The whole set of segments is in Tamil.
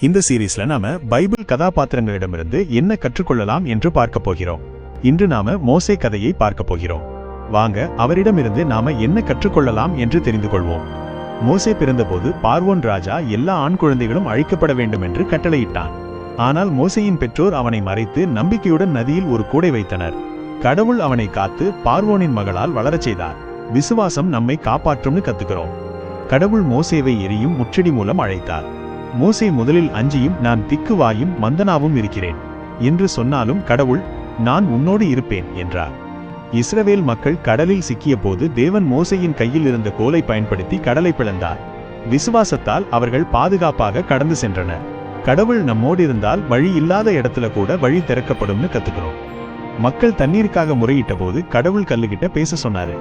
இந்த சீரீஸ்ல நாம பைபிள் கதாபாத்திரங்களிடமிருந்து என்ன கற்றுக்கொள்ளலாம் என்று பார்க்க போகிறோம். இன்று நாம மோசே கதையை பார்க்க போகிறோம். வாங்க அவரிடமிருந்து நாம என்ன கற்றுக்கொள்ளலாம் என்று தெரிந்து கொள்வோம். மோசே பிறந்தபோது பார்வோன் ராஜா எல்லா ஆண் குழந்தைகளும் அழிக்கப்பட வேண்டும் என்று கட்டளையிட்டான். ஆனால் மோசேயின் பெற்றோர் அவனை மறைத்து நம்பிக்கையுடன் நதியில் ஒரு கூடை வைத்தனர். கடவுள் அவனை காத்து பார்வோனின் மகளால் வளரச் செய்தார். விசுவாசம் நம்மை காப்பாற்றும்னு கத்துக்கிறோம். கடவுள் மோசேவை எரியும் முச்செடி மூலம் அழைத்தார். மோசே முதலில் அஞ்சியும் நான் திக்குவாயும் மந்தனாவும் இருக்கிறேன் என்று சொன்னாலும் கடவுள் நான் உன்னோடு இருப்பேன் என்றார். இஸ்ரவேல் மக்கள் கடலில் சிக்கிய போது தேவன் மோசேயின் கையில் இருந்த கோலை பயன்படுத்தி கடலை பிளந்தார். விசுவாசத்தால் அவர்கள் பாதுகாப்பாக கடந்து சென்றனர். கடவுள் நம்மோடு இருந்தால் வழி இல்லாத இடத்துல கூட வழி திறக்கப்படும்னு கத்துக்கிறோம். மக்கள் தண்ணீருக்காக முறையிட்ட போது கடவுள் கல்லுகிட்ட பேச சொன்னாரு.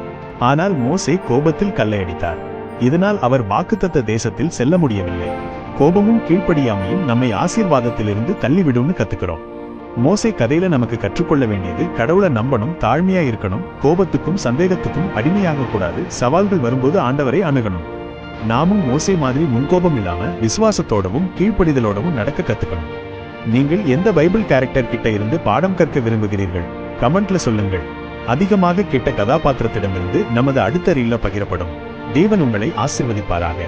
ஆனால் மோசே கோபத்தில் கல்லை அடித்தார். இதனால் அவர் வாக்குத்தத்த தேசத்தில் செல்ல முடியவில்லை. கோபமும் கீழ்ப்படியாமையும் நம்மை ஆசீர்வாதத்திலிருந்து தள்ளிவிடும்னு கத்துக்கிறோம். மோசே கதையில நமக்கு கற்றுக்கொள்ள வேண்டியது கடவுளை நம்பணும், தாழ்மையா இருக்கணும், கோபத்துக்கும் சந்தேகத்துக்கும் அடிமையாக கூடாது, சவால்கள் வரும்போது ஆண்டவரை அணுகணும். நாமும் மோசே மாதிரி முன்கோபம் இல்லாம விசுவாசத்தோடவும் கீழ்ப்படிதலோடவும் நடக்க கத்துக்கணும். நீங்கள் எந்த பைபிள் கேரக்டர் கிட்ட இருந்து பாடம் கற்க விரும்புகிறீர்கள்? கமெண்ட்ல சொல்லுங்கள். அதிகமாக கேட்ட கதாபாத்திரத்திடமிருந்து நமது அடுத்த ரீல்ல பகிரப்படும். தேவன் உங்களை ஆசீர்வதிப்பாராக.